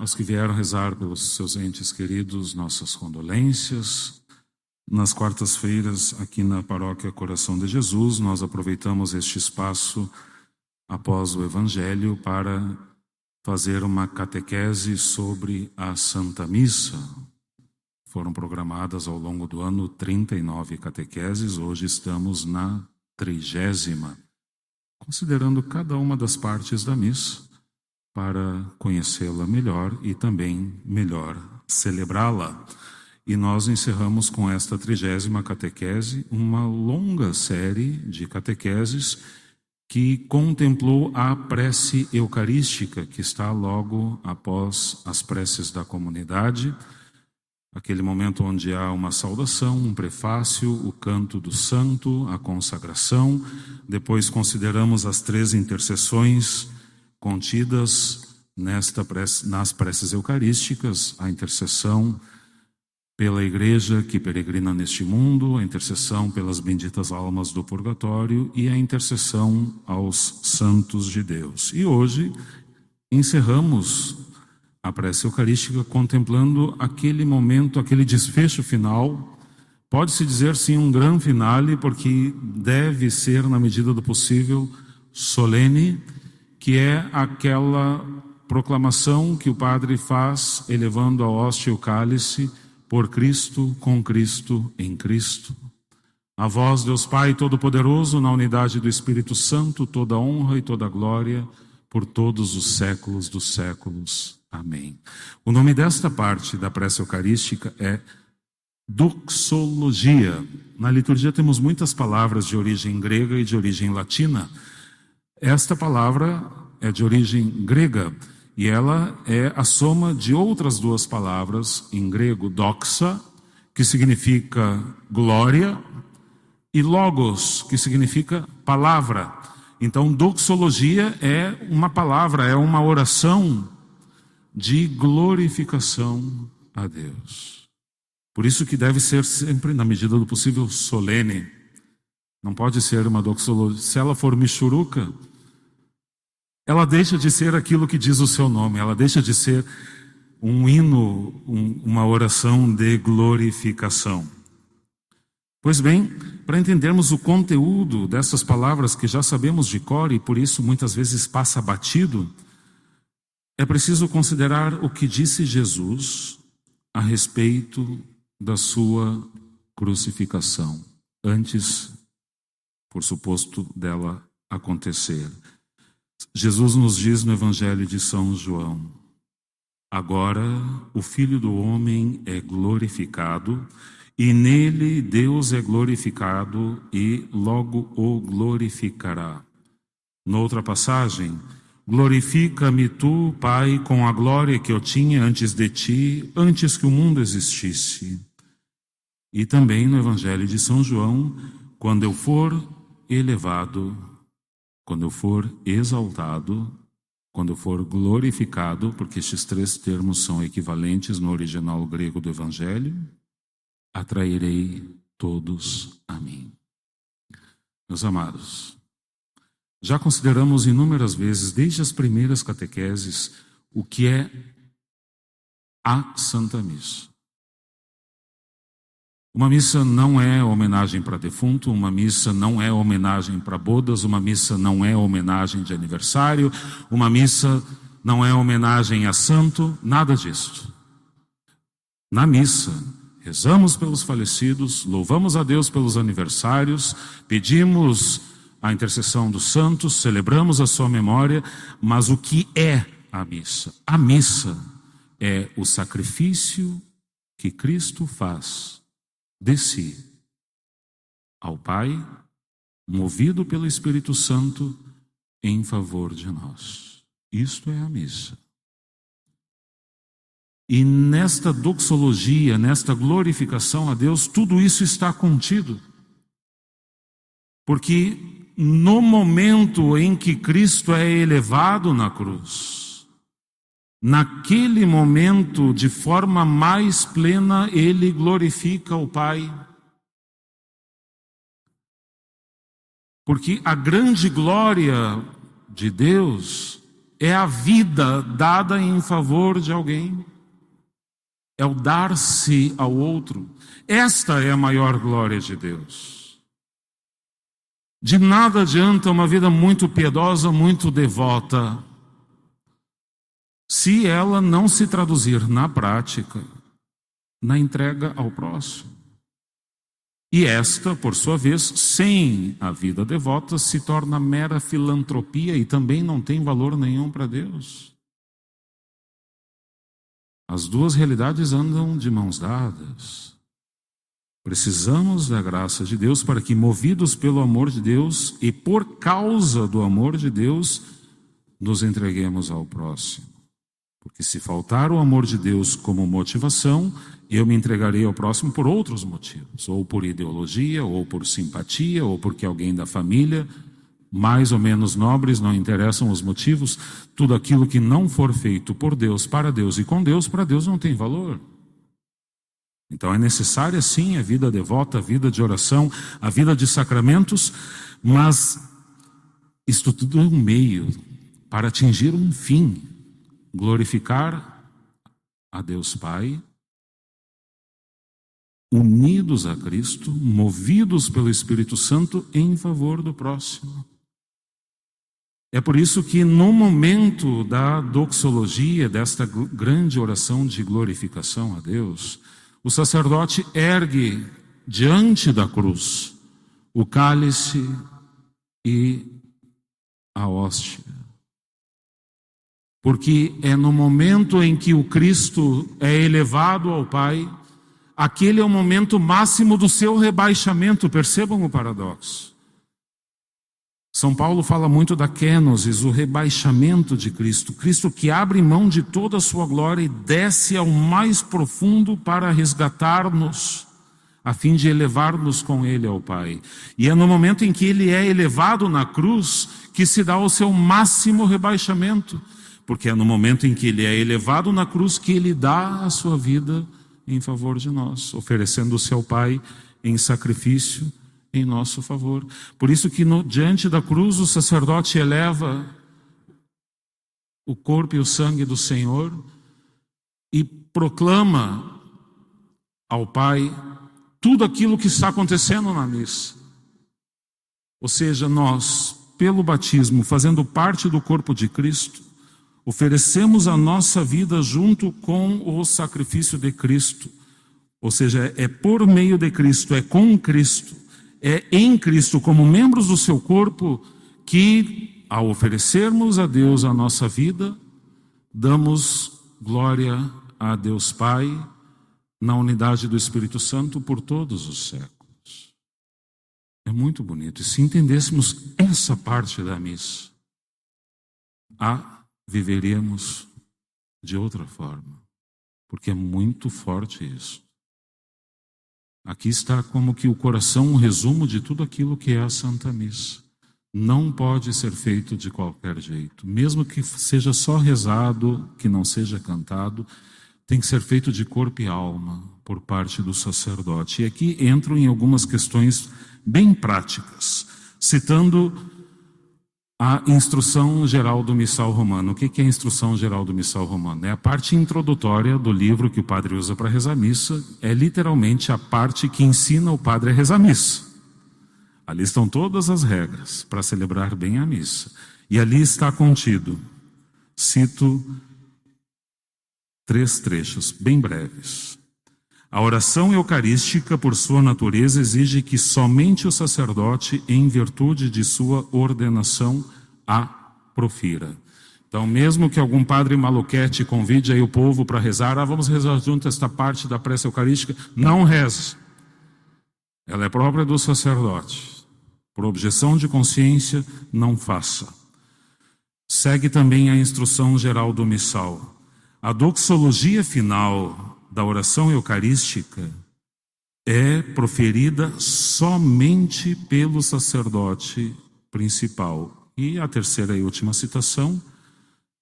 Aos que vieram rezar pelos seus entes queridos, nossas condolências. Nas quartas-feiras, aqui na Paróquia Coração de Jesus, nós aproveitamos este espaço após o Evangelho para fazer uma catequese sobre a Santa Missa. Foram programadas ao longo do ano 39 catequeses, hoje estamos na 30ª, considerando cada uma das partes da missa para conhecê-la melhor e também melhor celebrá-la. E nós encerramos com esta 30ª catequese uma longa série de catequeses que contemplou a prece eucarística, que está logo após as preces da comunidade, aquele momento onde há uma saudação, um prefácio, o canto do santo, a consagração. Depois consideramos as 3 intercessões contidas nas preces eucarísticas, a intercessão pela Igreja que peregrina neste mundo, a intercessão pelas benditas almas do purgatório e a intercessão aos santos de Deus. E hoje encerramos a prece eucarística contemplando aquele momento, aquele desfecho final. Pode-se dizer sim um grande finale, porque deve ser, na medida do possível, solene, que é aquela proclamação que o padre faz elevando a hóstia e o cálice: por Cristo, com Cristo, em Cristo. A vós, Deus Pai Todo-Poderoso, na unidade do Espírito Santo, toda honra e toda glória por todos os séculos dos séculos. Amém. O nome desta parte da prece eucarística é doxologia. Na liturgia temos muitas palavras de origem grega e de origem latina. Esta palavra é de origem grega e ela é a soma de outras 2 palavras em grego: doxa, que significa glória, e logos, que significa palavra. Então, doxologia é uma palavra, é uma oração de glorificação a Deus. Por isso que deve ser sempre, na medida do possível, solene. Não pode ser uma doxologia. Se ela for michuruca, ela deixa de ser aquilo que diz o seu nome, ela deixa de ser um hino, uma oração de glorificação. Pois bem, para entendermos o conteúdo dessas palavras que já sabemos de cor e por isso muitas vezes passa batido, é preciso considerar o que disse Jesus a respeito da sua crucificação, antes, por suposto, dela acontecer. Jesus nos diz no Evangelho de São João: agora o Filho do Homem é glorificado, e nele Deus é glorificado e logo o glorificará. Noutra passagem: glorifica-me tu, Pai, com a glória que eu tinha antes de ti, antes que o mundo existisse. E também no Evangelho de São João: quando eu for elevado, quando eu for exaltado, quando eu for glorificado, porque estes 3 termos são equivalentes no original grego do Evangelho, atrairei todos a mim. Meus amados, já consideramos inúmeras vezes, desde as primeiras catequeses, o que é a Santa Missa. Uma missa não é homenagem para defunto, uma missa não é homenagem para bodas, uma missa não é homenagem de aniversário, uma missa não é homenagem a santo, nada disso. Na missa, rezamos pelos falecidos, louvamos a Deus pelos aniversários, pedimos a intercessão dos santos, celebramos a sua memória, mas o que é a missa? A missa é o sacrifício que Cristo faz de si ao Pai, movido pelo Espírito Santo, em favor de nós. Isto é a missa. E nesta doxologia, nesta glorificação a Deus, tudo isso está contido. Porque no momento em que Cristo é elevado na cruz, naquele momento, de forma mais plena, ele glorifica o Pai. Porque a grande glória de Deus é a vida dada em favor de alguém, é o dar-se ao outro. Esta é a maior glória de Deus. De nada adianta uma vida muito piedosa, muito devota, se ela não se traduzir na prática, na entrega ao próximo. E esta, por sua vez, sem a vida devota, se torna mera filantropia e também não tem valor nenhum para Deus. As duas realidades andam de mãos dadas. Precisamos da graça de Deus para que, movidos pelo amor de Deus e por causa do amor de Deus, nos entreguemos ao próximo. Porque se faltar o amor de Deus como motivação, eu me entregarei ao próximo por outros motivos, ou por ideologia, ou por simpatia, ou porque alguém da família, mais ou menos nobres, não interessam os motivos. Tudo aquilo que não for feito por Deus, para Deus e com Deus, para Deus não tem valor. Então é necessária sim a vida devota, a vida de oração, a vida de sacramentos, mas isto tudo é um meio para atingir um fim, glorificar a Deus Pai, unidos a Cristo, movidos pelo Espírito Santo em favor do próximo. É por isso que no momento da doxologia, desta grande oração de glorificação a Deus, o sacerdote ergue diante da cruz o cálice e a hóstia. Porque é no momento em que o Cristo é elevado ao Pai, aquele é o momento máximo do seu rebaixamento. Percebam o paradoxo. São Paulo fala muito da kenosis, o rebaixamento de Cristo. Cristo que abre mão de toda a sua glória e desce ao mais profundo para resgatar-nos, a fim de elevar-nos com Ele ao Pai. E é no momento em que Ele é elevado na cruz que se dá o seu máximo rebaixamento. Porque é no momento em que Ele é elevado na cruz que Ele dá a sua vida em favor de nós, oferecendo-se ao Pai em sacrifício em nosso favor. Por isso que diante da cruz o sacerdote eleva o corpo e o sangue do Senhor e proclama ao Pai tudo aquilo que está acontecendo na missa. Ou seja, nós, pelo batismo, fazendo parte do corpo de Cristo, oferecemos a nossa vida junto com o sacrifício de Cristo. Ou seja, é por meio de Cristo, é com Cristo, é em Cristo, como membros do seu corpo, que ao oferecermos a Deus a nossa vida, damos glória a Deus Pai, na unidade do Espírito Santo por todos os séculos. É muito bonito. E se entendêssemos essa parte da missa, viveríamos de outra forma, porque é muito forte isso. Aqui está como que o coração, um resumo de tudo aquilo que é a Santa Missa. Não pode ser feito de qualquer jeito, mesmo que seja só rezado, que não seja cantado, tem que ser feito de corpo e alma por parte do sacerdote. E aqui entro em algumas questões bem práticas, citando a Instrução Geral do Missal Romano. O que é a Instrução Geral do Missal Romano? É a parte introdutória do livro que o padre usa para rezar a missa, é literalmente a parte que ensina o padre a rezar a missa. Ali estão todas as regras para celebrar bem a missa. E ali está contido, cito 3 trechos bem breves. A oração eucarística, por sua natureza, exige que somente o sacerdote, em virtude de sua ordenação, a profira. Então, mesmo que algum padre maluquete convide aí o povo para rezar, vamos rezar junto esta parte da prece eucarística, não reze. Ela é própria do sacerdote. Por objeção de consciência, não faça. Segue também a Instrução Geral do Missal. A doxologia final da oração eucarística é proferida somente pelo sacerdote principal. E a terceira e última citação: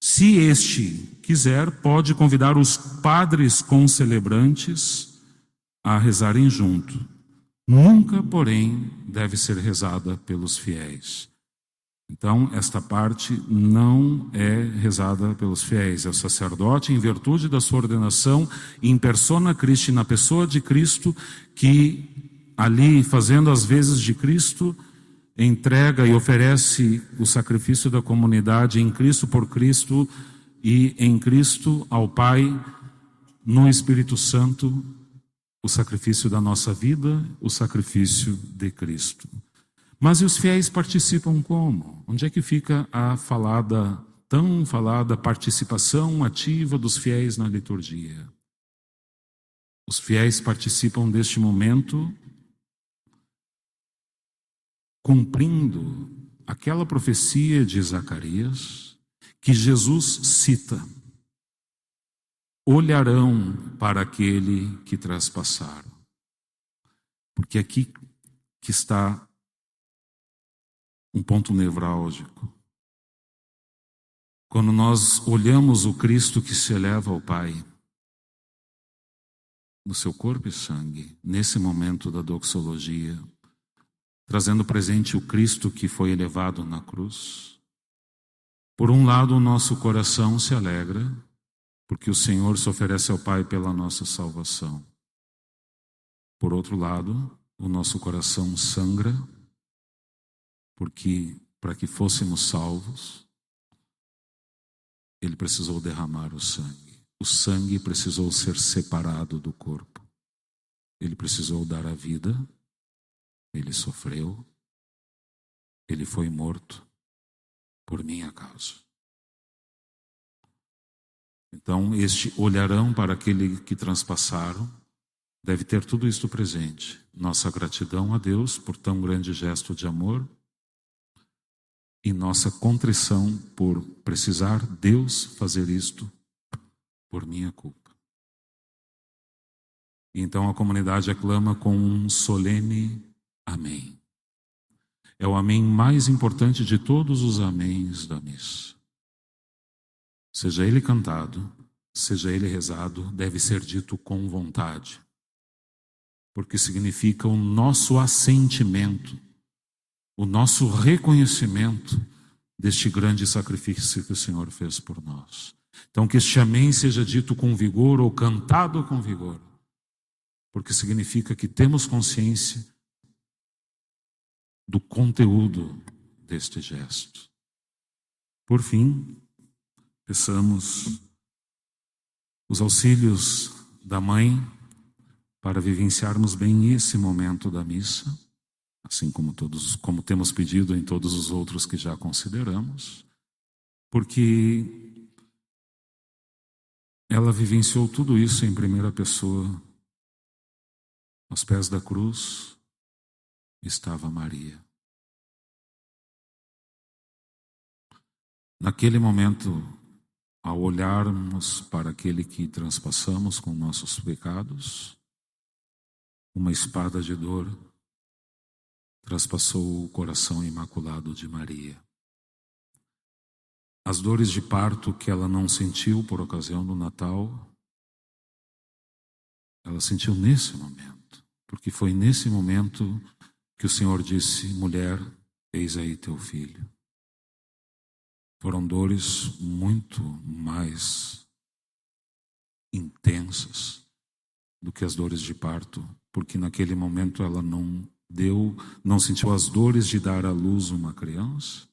se este quiser, pode convidar os padres concelebrantes a rezarem junto. Nunca, porém, deve ser rezada pelos fiéis. Então, esta parte não é rezada pelos fiéis. É o sacerdote, em virtude da sua ordenação, in persona Christi, na pessoa de Cristo, que ali, fazendo as vezes de Cristo, entrega e oferece o sacrifício da comunidade em Cristo, por Cristo e em Cristo ao Pai, no Espírito Santo, o sacrifício da nossa vida, o sacrifício de Cristo. Mas e os fiéis participam como? Onde é que fica a tão falada participação ativa dos fiéis na liturgia? Os fiéis participam deste momento cumprindo aquela profecia de Zacarias que Jesus cita: olharão para aquele que traspassaram. Porque aqui que está um ponto nevrálgico. Quando nós olhamos o Cristo que se eleva ao Pai, no seu corpo e sangue, nesse momento da doxologia, trazendo presente o Cristo que foi elevado na cruz, por um lado o nosso coração se alegra, porque o Senhor se oferece ao Pai pela nossa salvação. Por outro lado, o nosso coração sangra, porque para que fôssemos salvos, Ele precisou derramar o sangue. O sangue precisou ser separado do corpo. Ele precisou dar a vida, Ele sofreu, Ele foi morto por minha causa. Então, este olharão para aquele que transpassaram deve ter tudo isto presente. Nossa gratidão a Deus por tão grande gesto de amor e nossa contrição por precisar Deus fazer isto por minha culpa. E então a comunidade aclama com um solene amém. É o amém mais importante de todos os améns da missa. Seja ele cantado, seja ele rezado, deve ser dito com vontade, porque significa o nosso assentimento, o nosso reconhecimento deste grande sacrifício que o Senhor fez por nós. Então que este amém seja dito com vigor ou cantado com vigor, porque significa que temos consciência do conteúdo deste gesto. Por fim, peçamos os auxílios da Mãe para vivenciarmos bem esse momento da missa, assim como temos pedido em todos os outros que já consideramos, porque ela vivenciou tudo isso em primeira pessoa. Aos pés da cruz estava Maria. Naquele momento, ao olharmos para aquele que transpassamos com nossos pecados, uma espada de dor traspassou o coração imaculado de Maria. As dores de parto que ela não sentiu por ocasião do Natal, ela sentiu nesse momento, porque foi nesse momento que o Senhor disse: mulher, eis aí teu filho. Foram dores muito mais intensas do que as dores de parto, porque naquele momento ela não sentiu as dores de dar à luz uma criança,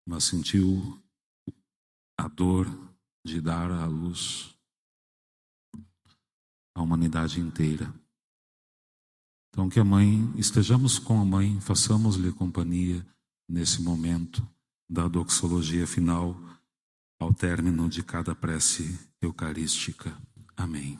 mas sentiu a dor de dar à luz a humanidade inteira. Então que a Mãe, estejamos com a Mãe, façamos-lhe companhia nesse momento da doxologia final, ao término de cada prece eucarística. Amém.